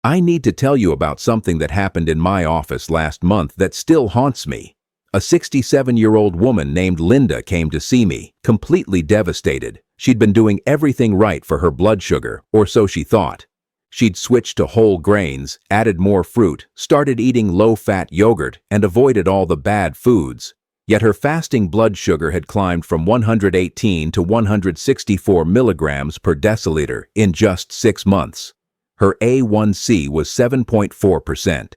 I need to tell you about something that happened in my office last month that still haunts me. A 67-year-old woman named Linda came to see me, completely devastated. She'd been doing everything right for her blood sugar, or so she thought. She'd switched to whole grains, added more fruit, started eating low-fat yogurt, and avoided all the bad foods. Yet her fasting blood sugar had climbed from 118 to 164 milligrams per deciliter in just 6 months. Her A1C was 7.4%.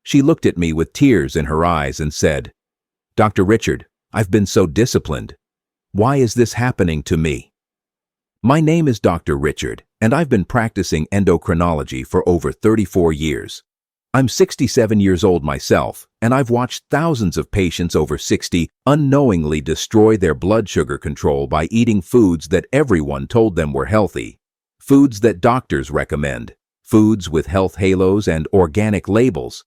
She looked at me with tears in her eyes and said, "Dr. Richard, I've been so disciplined. Why is this happening to me?" My name is Dr. Richard, and I've been practicing endocrinology for over 34 years. I'm 67 years old myself, and I've watched thousands of patients over 60 unknowingly destroy their blood sugar control by eating foods that everyone told them were healthy. Foods that doctors recommend, foods with health halos and organic labels.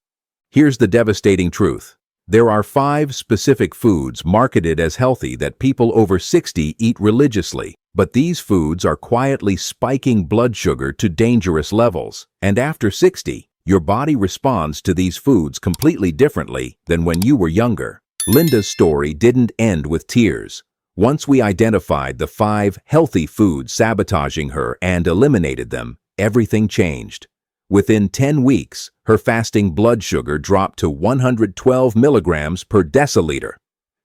Here's the devastating truth. There are 5 specific foods marketed as healthy that people over 60 eat religiously, but these foods are quietly spiking blood sugar to dangerous levels, and after 60, your body responds to these foods completely differently than when you were younger. Linda's story didn't end with tears. Once we identified the 5 healthy foods sabotaging her and eliminated them, everything changed. Within 10 weeks, her fasting blood sugar dropped to 112 milligrams per deciliter.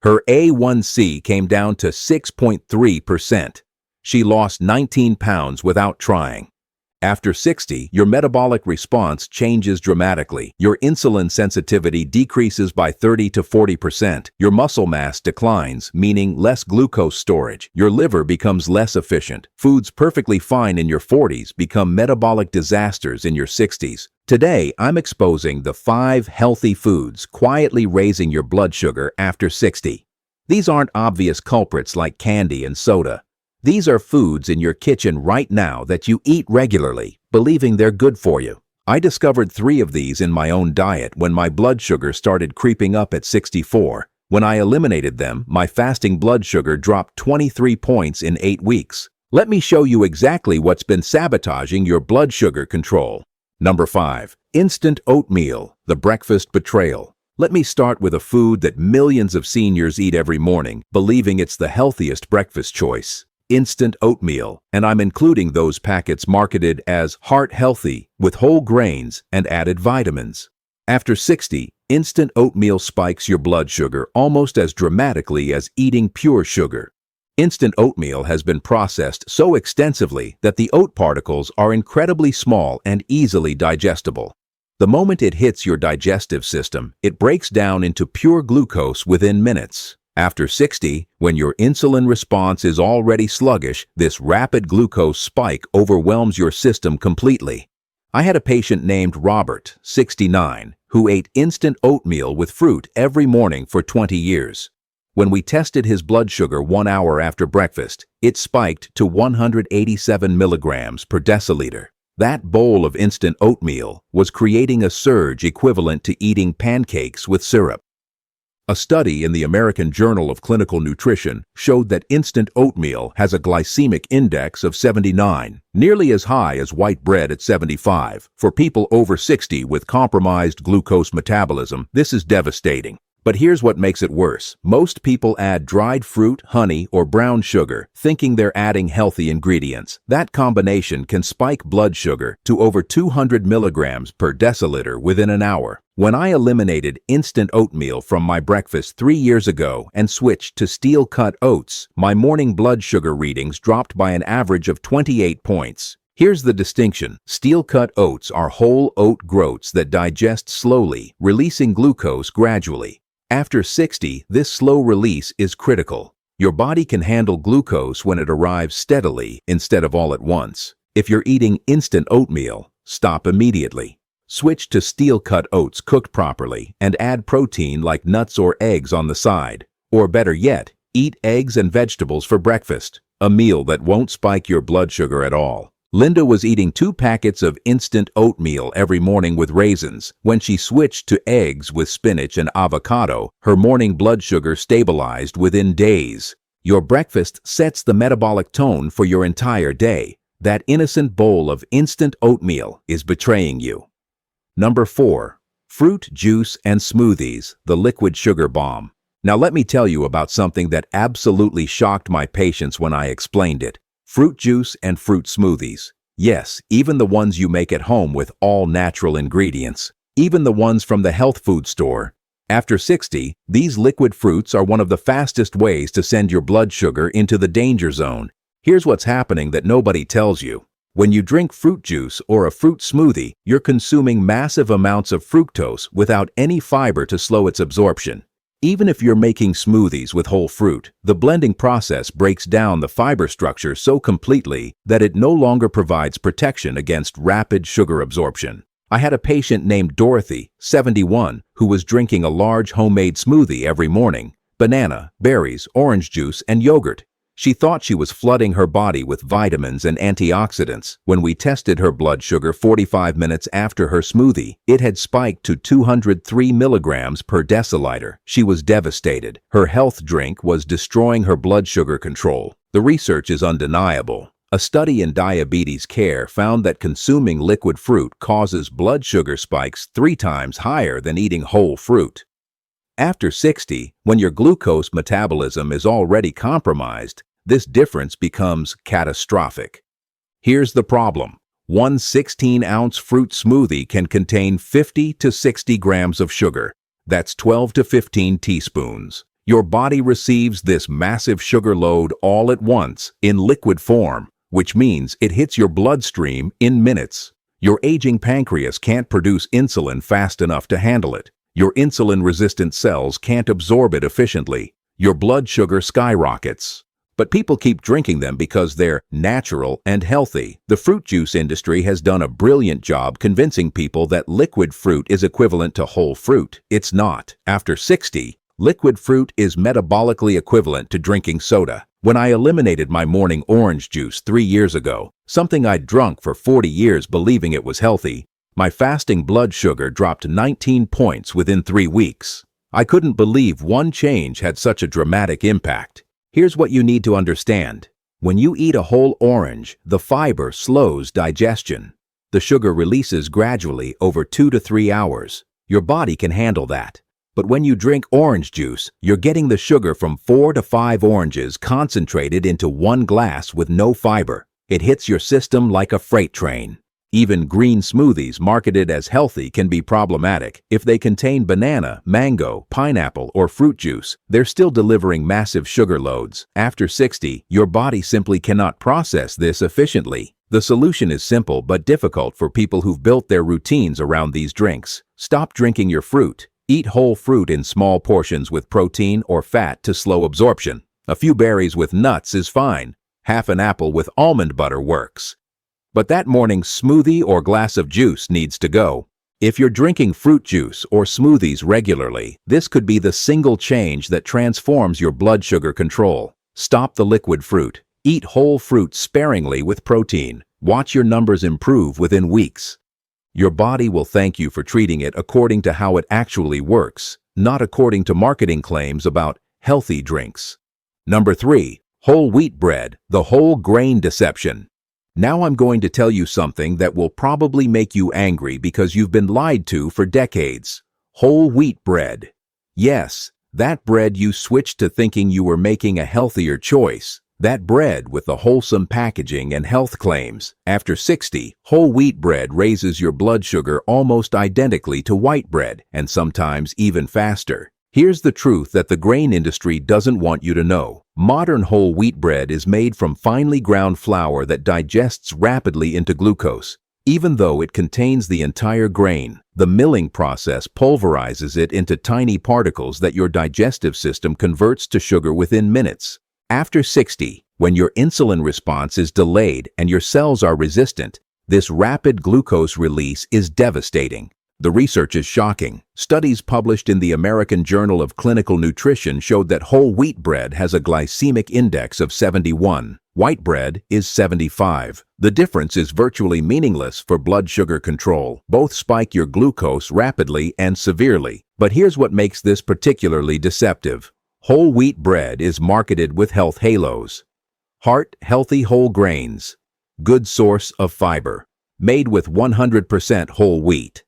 Her A1C came down to 6.3%. She lost 19 pounds without trying. After 60, your metabolic response changes dramatically. Your insulin sensitivity decreases by 30 to 40%. Your muscle mass declines, meaning less glucose storage. Your liver becomes less efficient. Foods perfectly fine in your 40s become metabolic disasters in your 60s. Today, I'm exposing the 5 healthy foods quietly raising your blood sugar after 60. These aren't obvious culprits like candy and soda. These are foods in your kitchen right now that you eat regularly, believing they're good for you. I discovered 3 of these in my own diet when my blood sugar started creeping up at 64. When I eliminated them, my fasting blood sugar dropped 23 points in 8 weeks. Let me show you exactly what's been sabotaging your blood sugar control. Number 5. Instant oatmeal, the breakfast betrayal. Let me start with a food that millions of seniors eat every morning, believing it's the healthiest breakfast choice. Instant oatmeal, and I'm including those packets marketed as heart healthy with whole grains and added vitamins. After 60, instant oatmeal spikes your blood sugar almost as dramatically as eating pure sugar. Instant oatmeal has been processed so extensively that the oat particles are incredibly small and easily digestible. The moment it hits your digestive system, it breaks down into pure glucose within minutes. After 60, when your insulin response is already sluggish, this rapid glucose spike overwhelms your system completely. I had a patient named Robert, 69, who ate instant oatmeal with fruit every morning for 20 years. When we tested his blood sugar 1 hour after breakfast, it spiked to 187 milligrams per deciliter. That bowl of instant oatmeal was creating a surge equivalent to eating pancakes with syrup. A study in the American Journal of Clinical Nutrition showed that instant oatmeal has a glycemic index of 79, nearly as high as white bread at 75. For people over 60 with compromised glucose metabolism, this is devastating. But here's what makes it worse. Most people add dried fruit, honey, or brown sugar, thinking they're adding healthy ingredients. That combination can spike blood sugar to over 200 milligrams per deciliter within an hour. When I eliminated instant oatmeal from my breakfast 3 years ago and switched to steel-cut oats, my morning blood sugar readings dropped by an average of 28 points. Here's the distinction. Steel-cut oats are whole oat groats that digest slowly, releasing glucose gradually. After 60, this slow release is critical. Your body can handle glucose when it arrives steadily instead of all at once. If you're eating instant oatmeal, stop immediately. Switch to steel-cut oats cooked properly and add protein like nuts or eggs on the side. Or better yet, eat eggs and vegetables for breakfast, a meal that won't spike your blood sugar at all. Linda was eating 2 packets of instant oatmeal every morning with raisins. When she switched to eggs with spinach and avocado, her morning blood sugar stabilized within days. Your breakfast sets the metabolic tone for your entire day. That innocent bowl of instant oatmeal is betraying you. Number 4. Fruit juice and smoothies, the liquid sugar bomb. Now let me tell you about something that absolutely shocked my patients when I explained it. Fruit juice and fruit smoothies. Yes, even the ones you make at home with all natural ingredients. Even the ones from the health food store. After 60, these liquid fruits are one of the fastest ways to send your blood sugar into the danger zone. Here's what's happening that nobody tells you. When you drink fruit juice or a fruit smoothie, you're consuming massive amounts of fructose without any fiber to slow its absorption. Even if you're making smoothies with whole fruit, the blending process breaks down the fiber structure so completely that it no longer provides protection against rapid sugar absorption. I had a patient named Dorothy, 71, who was drinking a large homemade smoothie every morning: banana, berries, orange juice, and yogurt. She thought she was flooding her body with vitamins and antioxidants. When we tested her blood sugar 45 minutes after her smoothie, it had spiked to 203 milligrams per deciliter. She was devastated. Her health drink was destroying her blood sugar control. The research is undeniable. A study in diabetes care found that consuming liquid fruit causes blood sugar spikes 3 times higher than eating whole fruit. After 60, when your glucose metabolism is already compromised, this difference becomes catastrophic. Here's the problem. One 16-ounce fruit smoothie can contain 50 to 60 grams of sugar. That's 12 to 15 teaspoons. Your body receives this massive sugar load all at once in liquid form, which means it hits your bloodstream in minutes. Your aging pancreas can't produce insulin fast enough to handle it. Your insulin-resistant cells can't absorb it efficiently. Your blood sugar skyrockets. But people keep drinking them because they're natural and healthy. The fruit juice industry has done a brilliant job convincing people that liquid fruit is equivalent to whole fruit. It's not. After 60, liquid fruit is metabolically equivalent to drinking soda. When I eliminated my morning orange juice 3 years ago, something I'd drunk for 40 years believing it was healthy, my fasting blood sugar dropped 19 points within 3 weeks. I couldn't believe one change had such a dramatic impact. Here's what you need to understand. When you eat a whole orange, the fiber slows digestion. The sugar releases gradually over 2 to 3 hours. Your body can handle that. But when you drink orange juice, you're getting the sugar from 4 to 5 oranges concentrated into one glass with no fiber. It hits your system like a freight train. Even green smoothies marketed as healthy can be problematic. If they contain banana, mango, pineapple, or fruit juice, they're still delivering massive sugar loads. After 60, your body simply cannot process this efficiently. The solution is simple but difficult for people who've built their routines around these drinks. Stop drinking your fruit. Eat whole fruit in small portions with protein or fat to slow absorption. A few berries with nuts is fine. Half an apple with almond butter works. But that morning smoothie or glass of juice needs to go. If you're drinking fruit juice or smoothies regularly, this could be the single change that transforms your blood sugar control. Stop the liquid fruit. Eat whole fruit sparingly with protein. Watch your numbers improve within weeks. Your body will thank you for treating it according to how it actually works, not according to marketing claims about healthy drinks. Number 3. Whole wheat bread, the whole grain deception. Now I'm going to tell you something that will probably make you angry because you've been lied to for decades. Whole wheat bread. Yes, that bread you switched to thinking you were making a healthier choice. That bread with the wholesome packaging and health claims. After 60, whole wheat bread raises your blood sugar almost identically to white bread, and sometimes even faster. Here's the truth that the grain industry doesn't want you to know. Modern whole wheat bread is made from finely ground flour that digests rapidly into glucose. Even though it contains the entire grain, the milling process pulverizes it into tiny particles that your digestive system converts to sugar within minutes. After 60, when your insulin response is delayed and your cells are resistant, this rapid glucose release is devastating. The research is shocking. Studies published in the American Journal of Clinical Nutrition showed that whole wheat bread has a glycemic index of 71. White bread is 75. The difference is virtually meaningless for blood sugar control. Both spike your glucose rapidly and severely. But here's what makes this particularly deceptive. Whole wheat bread is marketed with health halos. Heart healthy whole grains. good source of fiber, made with 100% whole wheat.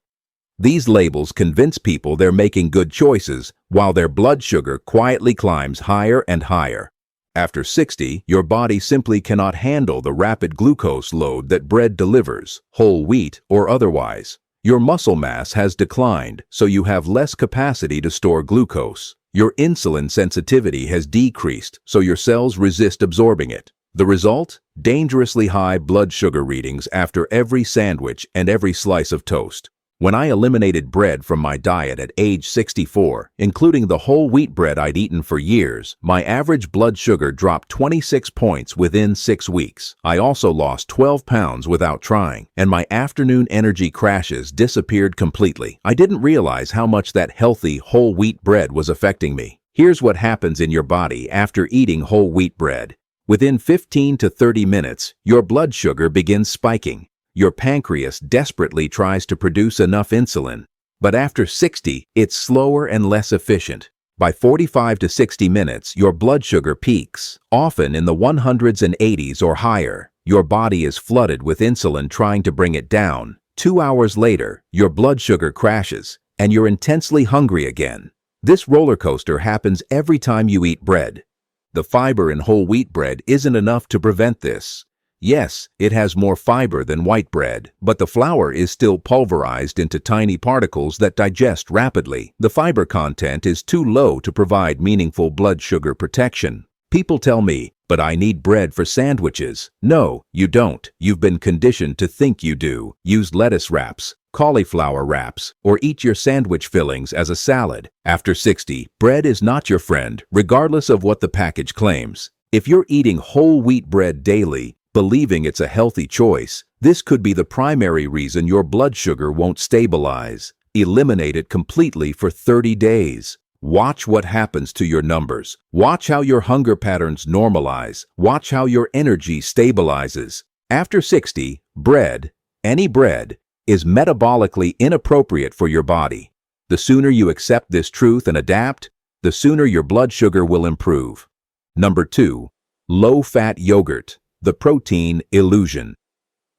These labels convince people they're making good choices while their blood sugar quietly climbs higher and higher. After 60, your body simply cannot handle the rapid glucose load that bread delivers, whole wheat or otherwise. Your muscle mass has declined, so you have less capacity to store glucose. Your insulin sensitivity has decreased, so your cells resist absorbing it. The result? Dangerously high blood sugar readings after every sandwich and every slice of toast. When I eliminated bread from my diet at age 64, including the whole wheat bread I'd eaten for years, my average blood sugar dropped 26 points within 6 weeks. I also lost 12 pounds without trying, and my afternoon energy crashes disappeared completely. I didn't realize how much that healthy whole wheat bread was affecting me. Here's what happens in your body after eating whole wheat bread. Within 15 to 30 minutes, your blood sugar begins spiking. Your pancreas desperately tries to produce enough insulin, but after 60, it's slower and less efficient. By 45 to 60 minutes, your blood sugar peaks, often in the 100s and 80s or higher. Your body is flooded with insulin trying to bring it down. 2 hours later, your blood sugar crashes, and you're intensely hungry again. This roller coaster happens every time you eat bread. The fiber in whole wheat bread isn't enough to prevent this. Yes, it has more fiber than white bread, but the flour is still pulverized into tiny particles that digest rapidly. The fiber content is too low to provide meaningful blood sugar protection. People tell me, but I need bread for sandwiches. No, you don't. You've been conditioned to think you do. Use lettuce wraps, cauliflower wraps, or eat your sandwich fillings as a salad. After 60, bread is not your friend, regardless of what the package claims. If you're eating whole wheat bread daily, believing it's a healthy choice, this could be the primary reason your blood sugar won't stabilize. Eliminate it completely for 30 days. Watch what happens to your numbers. Watch how your hunger patterns normalize. Watch how your energy stabilizes. After 60, bread, any bread, is metabolically inappropriate for your body. The sooner you accept this truth and adapt, the sooner your blood sugar will improve. Number 2, low-fat yogurt. The protein illusion.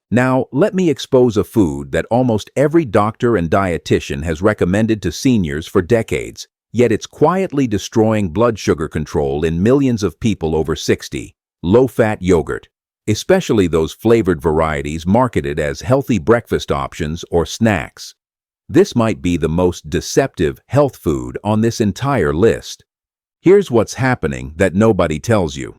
Now, let me expose a food that almost every doctor and dietitian has recommended to seniors for decades, yet it's quietly destroying blood sugar control in millions of people over 60. Low-fat yogurt, especially those flavored varieties marketed as healthy breakfast options or snacks. This might be the most deceptive health food on this entire list. Here's what's happening that nobody tells you.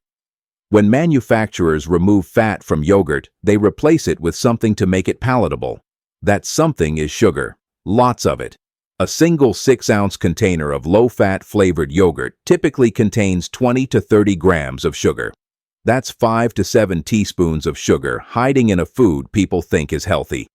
When manufacturers remove fat from yogurt, they replace it with something to make it palatable. That something is sugar. Lots of it. A single 6-ounce container of low-fat flavored yogurt typically contains 20 to 30 grams of sugar. That's 5 to 7 teaspoons of sugar hiding in a food people think is healthy.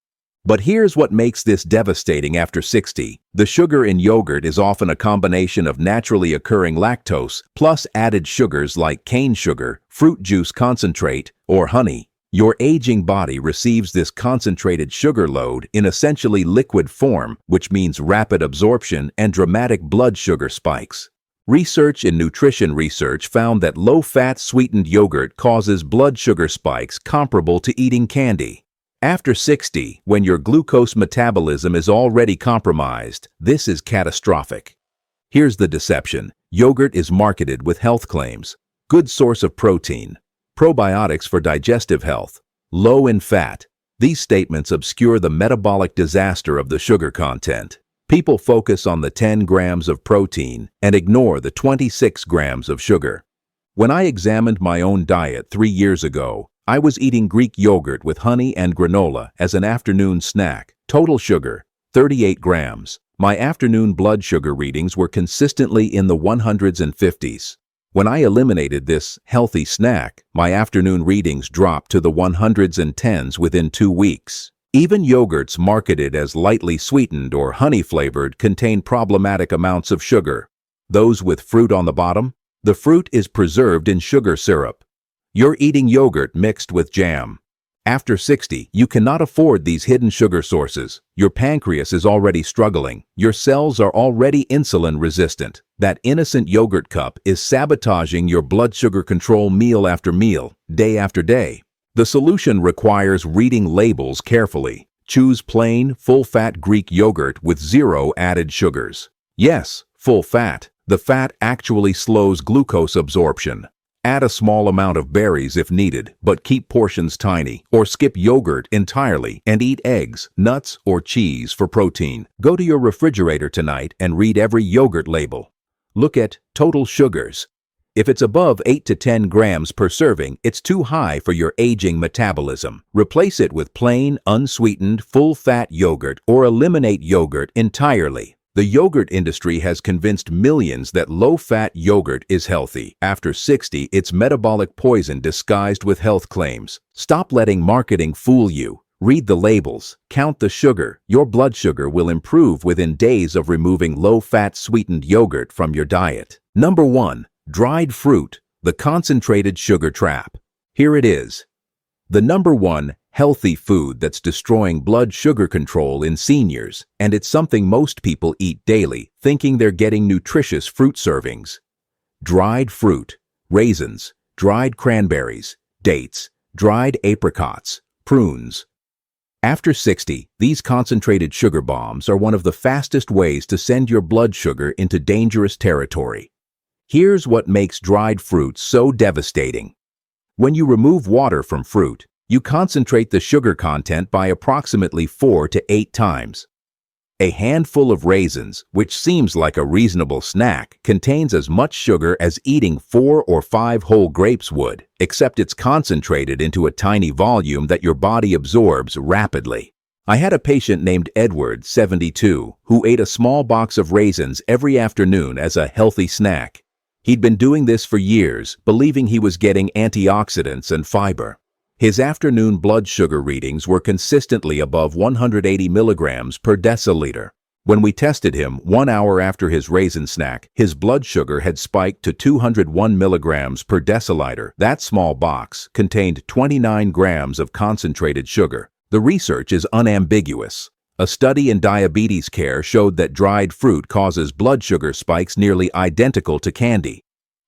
But here's what makes this devastating after 60. The sugar in yogurt is often a combination of naturally occurring lactose plus added sugars like cane sugar, fruit juice concentrate, or honey. Your aging body receives this concentrated sugar load in essentially liquid form, which means rapid absorption and dramatic blood sugar spikes. Research in nutrition research found that low-fat sweetened yogurt causes blood sugar spikes comparable to eating candy. After 60, when your glucose metabolism is already compromised, this is catastrophic. Here's the deception. Yogurt is marketed with health claims. Good source of protein. Probiotics for digestive health. Low in fat. These statements obscure the metabolic disaster of the sugar content. People focus on the 10 grams of protein and ignore the 26 grams of sugar. When I examined my own diet 3 years ago, I was eating Greek yogurt with honey and granola as an afternoon snack. Total sugar, 38 grams. My afternoon blood sugar readings were consistently in the 100s and 50s. When I eliminated this healthy snack, my afternoon readings dropped to the 100s and 10s within 2 weeks. Even yogurts marketed as lightly sweetened or honey-flavored contain problematic amounts of sugar. Those with fruit on the bottom? The fruit is preserved in sugar syrup. You're eating yogurt mixed with jam. After 60, you cannot afford these hidden sugar sources. Your pancreas is already struggling. Your cells are already insulin resistant. That innocent yogurt cup is sabotaging your blood sugar control meal after meal, day after day. The solution requires reading labels carefully. Choose plain, full-fat Greek yogurt with zero added sugars. Yes, full fat. The fat actually slows glucose absorption. Add a small amount of berries if needed, but keep portions tiny, or skip yogurt entirely and eat eggs, nuts, or cheese for protein. Go to your refrigerator tonight and read every yogurt label. Look at total sugars. If it's above 8 to 10 grams per serving, it's too high for your aging metabolism. Replace it with plain, unsweetened, full-fat yogurt or eliminate yogurt entirely. The yogurt industry has convinced millions that low-fat yogurt is healthy. After 60, it's metabolic poison disguised with health claims. Stop letting marketing fool you. Read the labels. Count the sugar. Your blood sugar will improve within days of removing low-fat sweetened yogurt from your diet. Number 1. Dried fruit, the concentrated sugar trap. Here it is. The number 1 healthy food that's destroying blood sugar control in seniors, and it's something most people eat daily, thinking they're getting nutritious fruit servings. Dried fruit, raisins, dried cranberries, dates, dried apricots, prunes. After 60, these concentrated sugar bombs are one of the fastest ways to send your blood sugar into dangerous territory. Here's what makes dried fruit so devastating. When you remove water from fruit, you concentrate the sugar content by approximately 4 to 8 times. A handful of raisins, which seems like a reasonable snack, contains as much sugar as eating 4 or 5 whole grapes would, except it's concentrated into a tiny volume that your body absorbs rapidly. I had a patient named Edward, 72, who ate a small box of raisins every afternoon as a healthy snack. He'd been doing this for years, believing he was getting antioxidants and fiber. His afternoon blood sugar readings were consistently above 180 milligrams per deciliter. When we tested him 1 hour after his raisin snack, his blood sugar had spiked to 201 milligrams per deciliter. That small box contained 29 grams of concentrated sugar. The research is unambiguous. A study in diabetes care showed that dried fruit causes blood sugar spikes nearly identical to candy.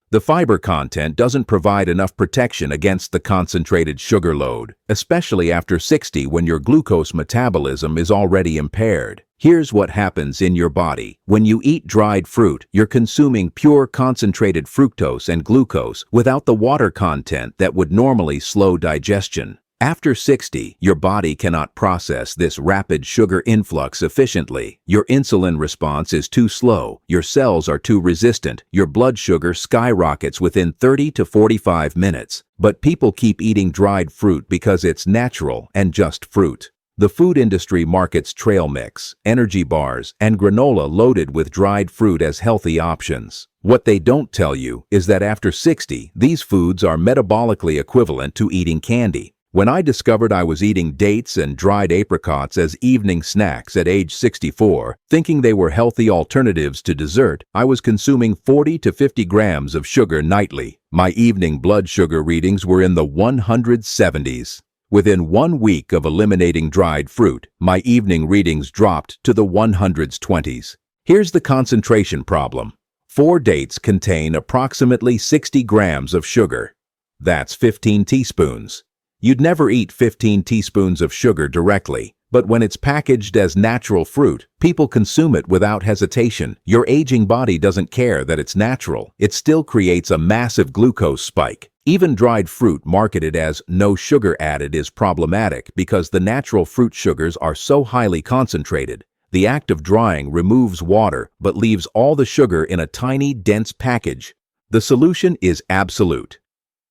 The fiber content doesn't provide enough protection against the concentrated sugar load, especially after 60 when your glucose metabolism is already impaired. Here's what happens in your body. When you eat dried fruit, you're consuming pure concentrated fructose and glucose without the water content that would normally slow digestion. After 60, your body cannot process this rapid sugar influx efficiently. Your insulin response is too slow, your cells are too resistant, your blood sugar skyrockets within 30 to 45 minutes. But people keep eating dried fruit because it's natural and just fruit. The food industry markets trail mix, energy bars, and granola loaded with dried fruit as healthy options. What they don't tell you is that after 60, these foods are metabolically equivalent to eating candy. When I discovered I was eating dates and dried apricots as evening snacks at age 64, thinking they were healthy alternatives to dessert, I was consuming 40 to 50 grams of sugar nightly. My evening blood sugar readings were in the 170s. Within 1 week of eliminating dried fruit, my evening readings dropped to the 120s. Here's the concentration problem. 4 dates contain approximately 60 grams of sugar. That's 15 teaspoons. You'd never eat 15 teaspoons of sugar directly, but when it's packaged as natural fruit, people consume it without hesitation. Your aging body doesn't care that it's natural. It still creates a massive glucose spike. Even dried fruit marketed as no sugar added is problematic because the natural fruit sugars are so highly concentrated. The act of drying removes water but leaves all the sugar in a tiny, dense package. The solution is absolute.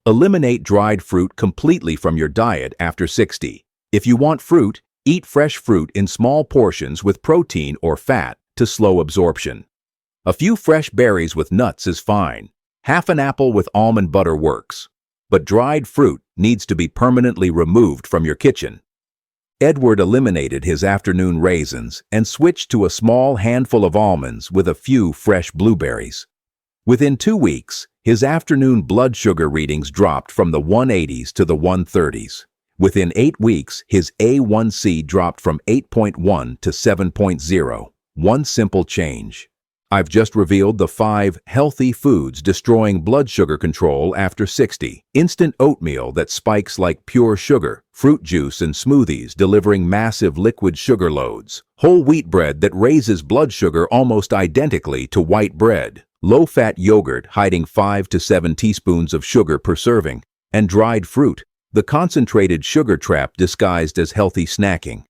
Eliminate dried fruit completely from your diet after 60. If you want fruit, eat fresh fruit in small portions with protein or fat to slow absorption. A few fresh berries with nuts is fine. Half an apple with almond butter works. But dried fruit needs to be permanently removed from your kitchen. Edward eliminated his afternoon raisins and switched to a small handful of almonds with a few fresh blueberries. Within 2 weeks, his afternoon blood sugar readings dropped from the 180s to the 130s. Within 8 weeks, his A1C dropped from 8.1 to 7.0. One simple change. I've just revealed the 5 healthy foods destroying blood sugar control after 60. Instant oatmeal that spikes like pure sugar. Fruit juice and smoothies delivering massive liquid sugar loads. Whole wheat bread that raises blood sugar almost identically to white bread. Low-fat yogurt hiding 5 to 7 teaspoons of sugar per serving. And dried fruit, the concentrated sugar trap disguised as healthy snacking.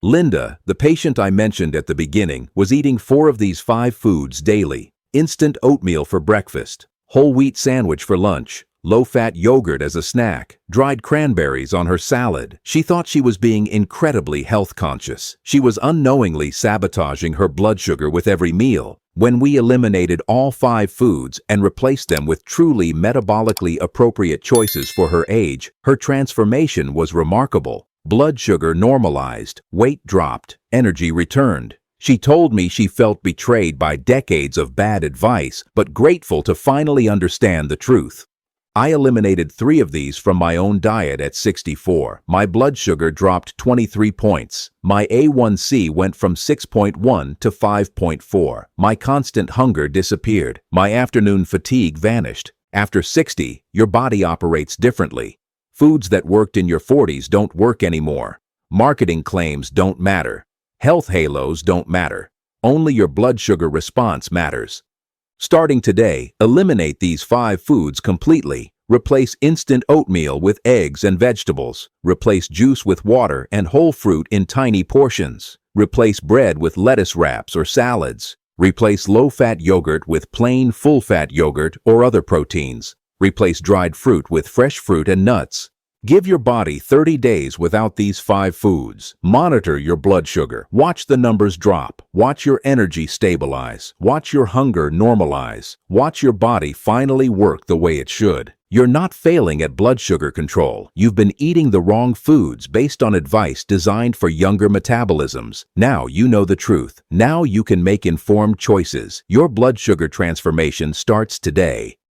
Linda, the patient I mentioned at the beginning, was eating 4 of these 5 foods daily. Instant oatmeal for breakfast, whole wheat sandwich for lunch, low-fat yogurt as a snack, dried cranberries on her salad. She thought she was being incredibly health conscious. She was unknowingly sabotaging her blood sugar with every meal. When we eliminated all 5 foods and replaced them with truly metabolically appropriate choices for her age, her transformation was remarkable. Blood sugar normalized, weight dropped, energy returned. She told me she felt betrayed by decades of bad advice, but grateful to finally understand the truth. I eliminated 3 of these from my own diet at 64. My blood sugar dropped 23 points. My A1C went from 6.1 to 5.4. My constant hunger disappeared. My afternoon fatigue vanished. After 60, your body operates differently. Foods that worked in your 40s don't work anymore. Marketing claims don't matter. Health halos don't matter. Only your blood sugar response matters. Starting today, eliminate these 5 foods completely. Replace instant oatmeal with eggs and vegetables. Replace juice with water and whole fruit in tiny portions. Replace bread with lettuce wraps or salads. Replace low-fat yogurt with plain full-fat yogurt or other proteins. Replace dried fruit with fresh fruit and nuts. Give your body 30 days without these 5 foods. Monitor your blood sugar. Watch the numbers drop. Watch your energy stabilize. Watch your hunger normalize. Watch your body finally work the way it should. You're not failing at blood sugar control. You've been eating the wrong foods based on advice designed for younger metabolisms. Now you know the truth. Now you can make informed choices. Your blood sugar transformation starts today.